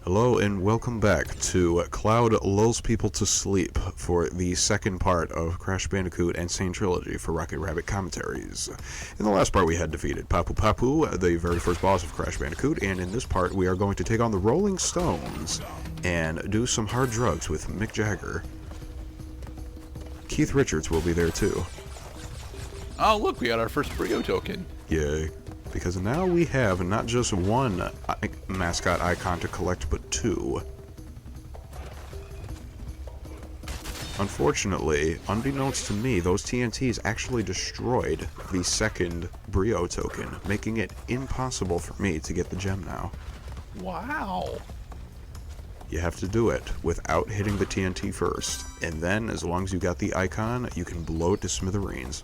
Hello and welcome back to Cloud Lulls People to Sleep for the second part of Crash Bandicoot and Sane Trilogy for Rocket Rabbit Commentaries. In the last part we had defeated Papu Papu, the very first boss of Crash Bandicoot, and in this part we are going to take on the Rolling Stones and do some hard drugs with Mick Jagger. Keith Richards will be there too. Oh look, we got our first Brio token. Yay. Because now we have not just one mascot icon to collect, but two. Unfortunately, unbeknownst to me, those TNTs actually destroyed the second Brio token, making it impossible for me to get the gem now. Wow. You have to do it without hitting the TNT first, and then, as long as you got the icon, you can blow it to smithereens.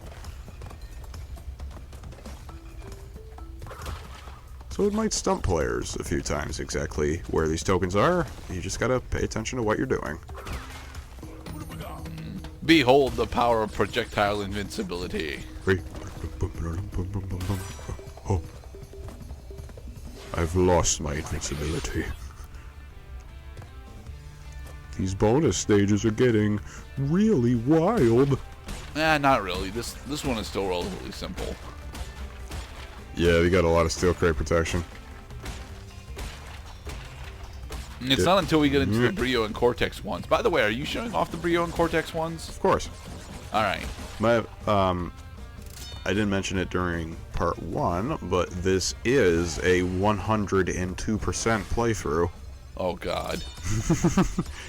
So it might stump players a few times exactly where these tokens are. You just gotta pay attention to what you're doing. Behold the power of projectile invincibility. Oh. I've lost my invincibility. These bonus stages are getting really wild. Not really. This one is still relatively simple. Yeah, we got a lot of steel crate protection. It's not until we get into the Brio and Cortex ones. By the way, are you showing off the Brio and Cortex ones? Of course. Alright. I didn't mention it during part 1, but this is a 102% playthrough. Oh god.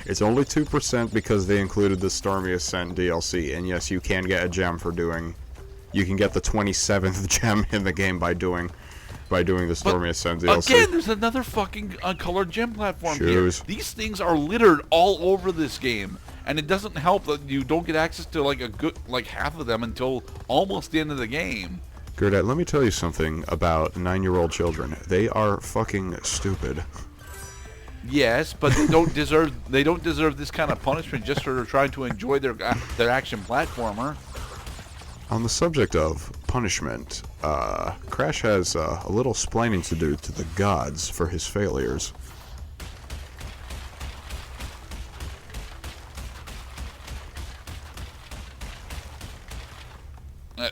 It's only 2% because they included the Stormy Ascent DLC, and yes, you can get a gem for doing... You can get the 27th gem in the game by doing the Stormy Ascent DLC. Again, there's another fucking colored gem platform here. Shoes. These things are littered all over this game, and it doesn't help that you don't get access to like a good half of them until almost the end of the game. Gerdette, let me tell you something about 9-year-old children. They are fucking stupid. Yes, but they don't deserve this kind of punishment just for trying to enjoy their action platformer. On the subject of punishment, Crash has a little splaining to do to the gods for his failures.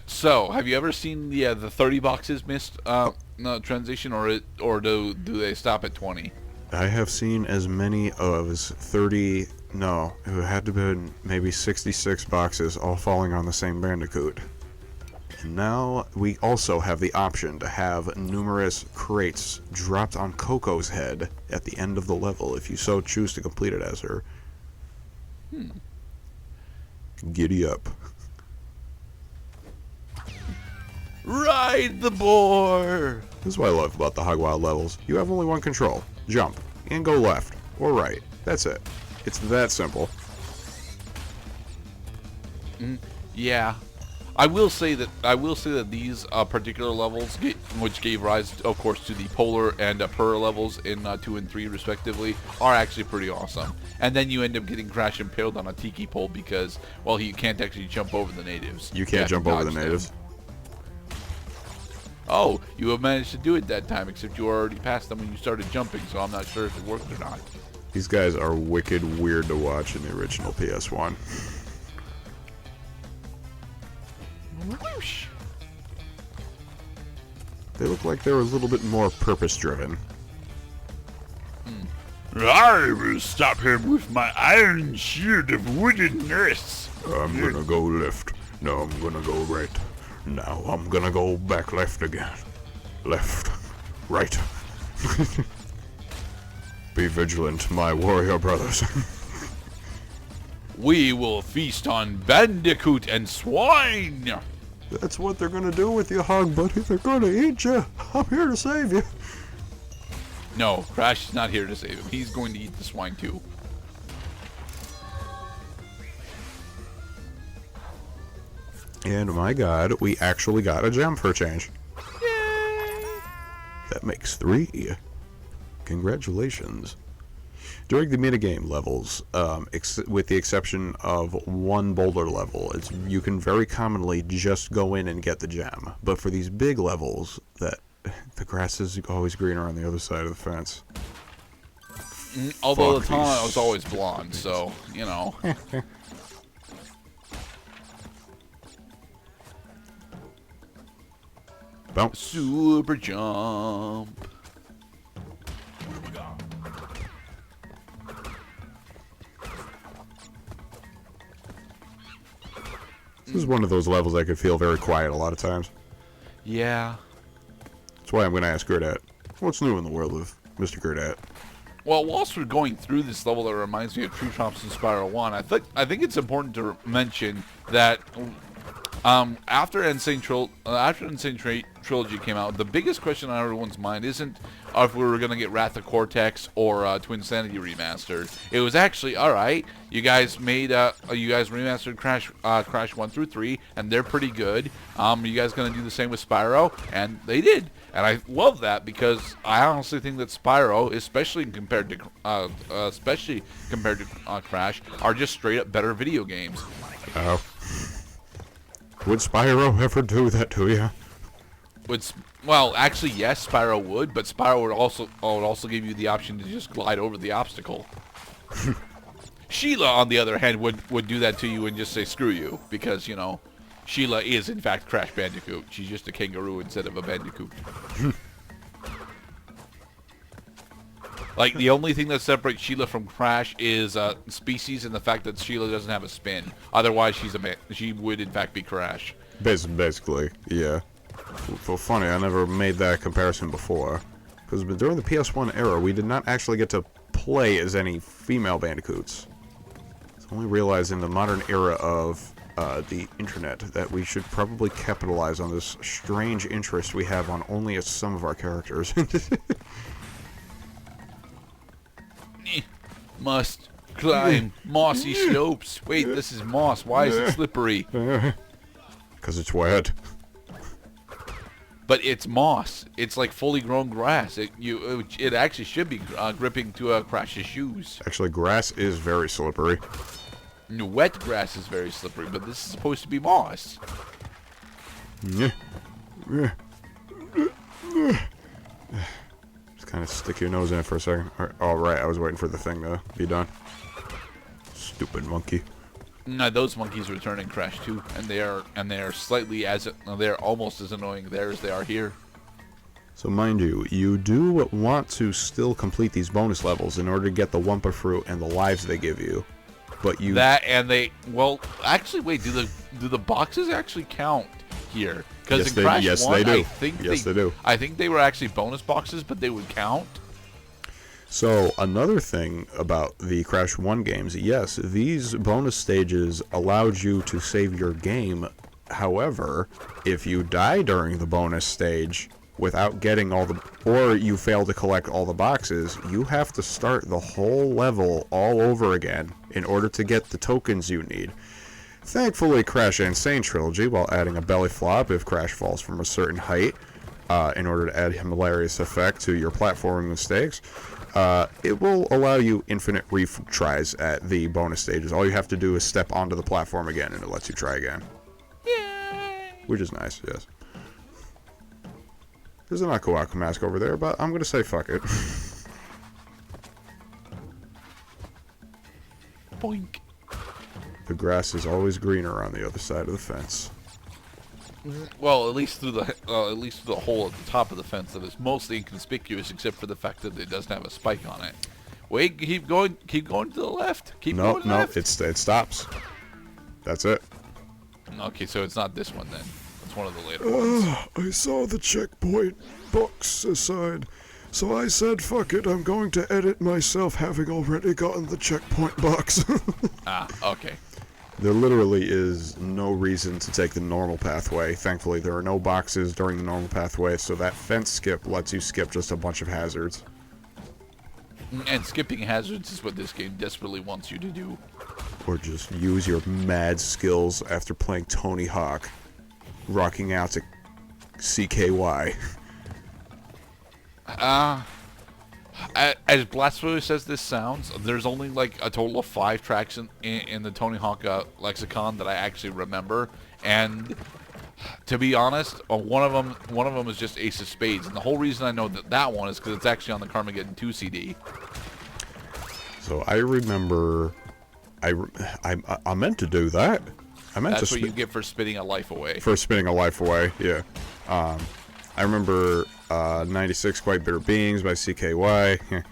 So, have you ever seen the 30 boxes missed transition, or do they stop at 20? I have seen as many as 30... No, it had to have been maybe 66 boxes all falling on the same Bandicoot. And now we also have the option to have numerous crates dropped on Coco's head at the end of the level if you so choose to complete it as her. Giddy up. Ride the boar! This is what I love about the Hogwild levels. You have only one control. Jump. And go left. Or right. That's it. It's that simple. Yeah, I will say that these particular levels, which gave rise, of course, to the Polar and Purr levels in 2 and 3 respectively, are actually pretty awesome. And then you end up getting Crash impaled on a tiki pole because, well, he can't actually jump over the natives. You can't jump over the natives. Oh, you have managed to do it that time, except you were already past them when you started jumping, so I'm not sure if it worked or not. These guys are wicked weird to watch in the original PS1. Whoosh. They look like they were a little bit more purpose-driven. I will stop him with my iron shield of wooden nests. I'm gonna go left. No, I'm gonna go right. Now I'm gonna go back left again. Left. Right. Be vigilant, my warrior brothers. We will feast on Bandicoot and swine. That's what they're gonna do with you, Hog Buddy. They're gonna eat you. I'm here to save you. No, Crash is not here to save him. He's going to eat the swine too. And my god, we actually got a gem for a change. Yay! That makes 3. Congratulations. During the minigame levels, with the exception of one boulder level, you can very commonly just go in and get the gem. But for these big levels, the grass is always greener on the other side of the fence. Although Fuck the Tana these was always blonde, so, you know. Bounce. Super jump. This is one of those levels that could feel very quiet a lot of times. Yeah. That's why I'm going to ask Gerdat, what's new in the world of Mr. Gerdat? Well, whilst we're going through this level that reminds me of Tree Tromps and Spiral 1, I think it's important to mention that after Insane Trilogy came out, the biggest question on everyone's mind isn't if we were going to get Wrath of Cortex or Twin Sanity remastered. It was actually, alright, you guys remastered Crash 1 through 3, and they're pretty good. You guys going to do the same with Spyro? And they did. And I love that because I honestly think that Spyro, especially compared to Crash, are just straight up better video games. Oh. Would Spyro ever do that to you? Well, actually, yes, Spyro would, but Spyro would also give you the option to just glide over the obstacle. Sheila, on the other hand, would do that to you and just say screw you, because, you know, Sheila is in fact Crash Bandicoot. She's just a kangaroo instead of a bandicoot. Like, the only thing that separates Sheila from Crash is species and the fact that Sheila doesn't have a spin. Otherwise, she would in fact be Crash. Basically, yeah. Well, funny, I never made that comparison before. Because during the PS1 era, we did not actually get to play as any female Bandicoots. It's only realized in the modern era of the internet that we should probably capitalize on this strange interest we have on only some of our characters. Must climb mossy slopes. Wait, this is moss. Why is it slippery? Because it's wet. But it's moss. It's like fully grown grass. It actually should be gripping to Crash's shoes. Actually, grass is very slippery. Wet grass is very slippery, but this is supposed to be moss. Just kind of stick your nose in it for a second. All right, I was waiting for the thing to be done. Stupid monkey. No, those monkeys return in Crash 2, and they are they're almost as annoying there as they are here. So mind you, you do want to still complete these bonus levels in order to get the Wumpa Fruit and the lives they give you. But you actually wait, do the boxes actually count here? Because yes, in Crash 1, they do. They do. I think they were actually bonus boxes, but they would count. So another thing about the Crash 1 games, yes, these bonus stages allowed you to save your game. However, if you die during the bonus stage without getting or you fail to collect all the boxes, you have to start the whole level all over again in order to get the tokens you need. Thankfully, Crash and Sane Trilogy, while adding a belly flop if Crash falls from a certain height, in order to add hilarious effect to your platforming mistakes, it will allow you infinite retries at the bonus stages. All you have to do is step onto the platform again, and it lets you try again. Yay! Which is nice, yes. There's an Aku Aku mask over there, but I'm going to say fuck it. Boink. The grass is always greener on the other side of the fence. Well, at least through the hole at the top of the fence that is mostly inconspicuous, except for the fact that it doesn't have a spike on it. Wait, keep going to the left. Keep going left. It stops. That's it. Okay, so it's not this one then. It's one of the later ones. I saw the checkpoint box aside, so I said, fuck it, I'm going to edit myself having already gotten the checkpoint box. Okay. There literally is no reason to take the normal pathway. Thankfully, there are no boxes during the normal pathway, so that fence skip lets you skip just a bunch of hazards. And skipping hazards is what this game desperately wants you to do. Or just use your mad skills after playing Tony Hawk, rocking out to CKY. As blasphemous as this sounds, there's only like a total of 5 tracks in the Tony Hawk lexicon that I actually remember, and to be honest, one of them is just Ace of Spades, and the whole reason I know that one is because it's actually on the Carmageddon 2 CD. So I remember, I meant to do that. I meant That's to. what you get for spinning a life away. For spinning a life away, yeah. I remember 96 Quite Bitter Beings by CKY,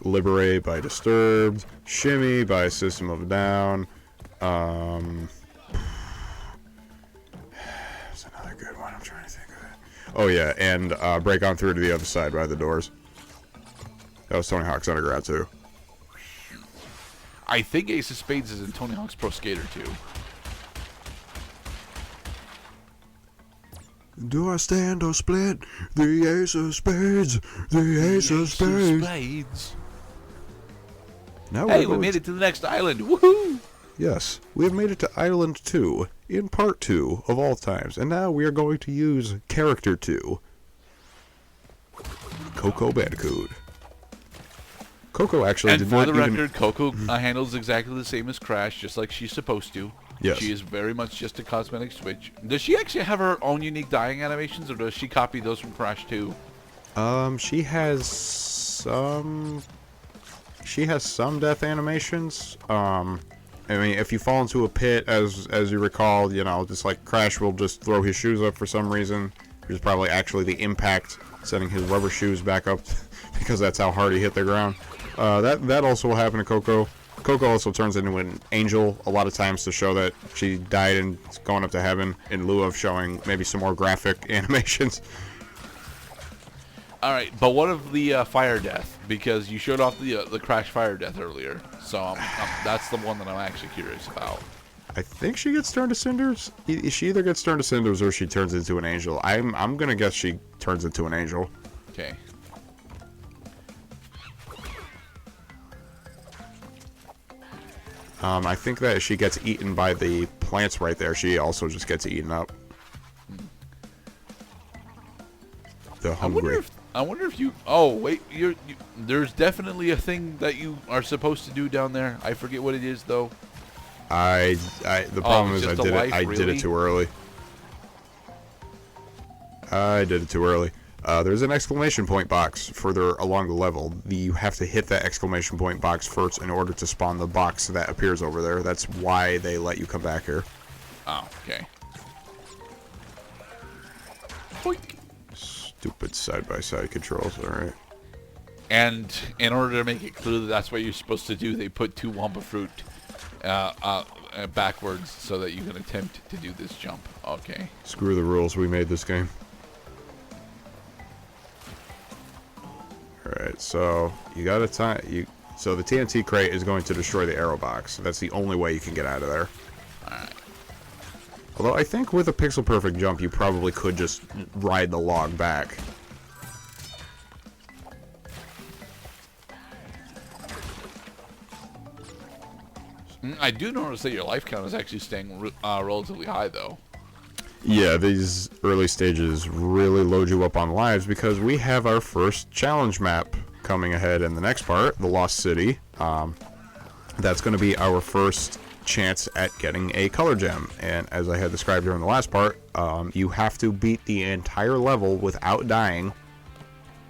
Liberate by Disturbed, Shimmy by System of a Down. That's another good one. I'm trying to think of it. Oh yeah, and Break On Through to the Other Side by The Doors. That was Tony Hawk's Underground too. I think Ace of Spades is in Tony Hawk's Pro Skater 2. Do I stand or split? The Ace of Spades. The Ace of Spades. Now Hey, we made it to the next island. Woohoo! Yes, we have made it to Island 2, in Part 2 of all times. And now we are going to use Character 2. Coco Bandicoot. Coco actually And did for not the even... record, Coco handles exactly the same as Crash, just like she's supposed to. Yes. She is very much just a cosmetic switch. Does she actually have her own unique dying animations, or does she copy those from Crash 2? She has some... She has some death animations. I mean, if you fall into a pit, as you recall, you know, just like Crash will just throw his shoes up for some reason. Which is probably actually the impact setting his rubber shoes back up because that's how hard he hit the ground. That also will happen to Coco. Coco also turns into an angel a lot of times to show that she died and is going up to heaven, in lieu of showing maybe some more graphic animations. All right, but what of the fire death? Because you showed off the Crash fire death earlier, so that's the one that I'm actually curious about. I think she gets turned to cinders. She either gets turned to cinders or she turns into an angel. I'm gonna guess she turns into an angel. Okay. I think that if she gets eaten by the plants right there, she also just gets eaten up. The hungry. I wonder if you. Oh wait, there's definitely a thing that you are supposed to do down there. I forget what it is though. The problem is I did it too early. I did it too early. There's an exclamation point box further along the level. You have to hit that exclamation point box first in order to spawn the box that appears over there. That's why they let you come back here. Oh, okay. Boink. Stupid side-by-side controls, alright. And in order to make it clear that that's what you're supposed to do, they put 2 Wumpa Fruit backwards so that you can attempt to do this jump. Okay. Screw the rules, we made this game. Alright, so you gotta so the TNT crate is going to destroy the arrow box. That's the only way you can get out of there. Alright. Although I think with a pixel perfect jump you probably could just ride the log back. I do notice that your life count is actually staying relatively high though. Yeah, these early stages really load you up on lives because we have our first challenge map coming ahead in the next part, the Lost City. That's going to be our first chance at getting a color gem, and as I had described during the last part, you have to beat the entire level without dying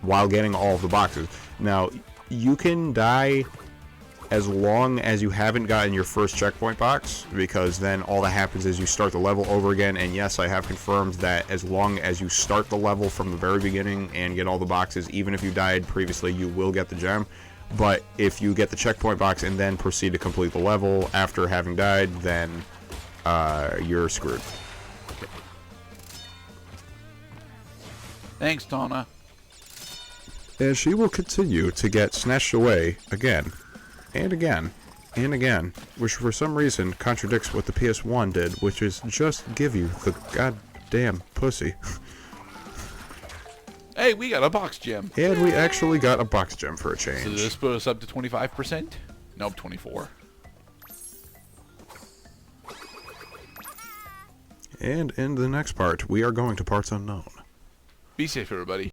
while getting all of the boxes. Now, you can die as long as you haven't gotten your first checkpoint box, because then all that happens is you start the level over again. And yes, I have confirmed that as long as you start the level from the very beginning and get all the boxes, even if you died previously, you will get the gem. But if you get the checkpoint box and then proceed to complete the level after having died, then you're screwed. Thanks, Donna. And she will continue to get snatched away again and again and again, which for some reason contradicts what the PS1 did, which is just give you the goddamn pussy. Hey, we got a box gem. And we actually got a box gem for a change. So this put us up to 25%? Nope, 24. And in the next part, we are going to parts unknown. Be safe, everybody.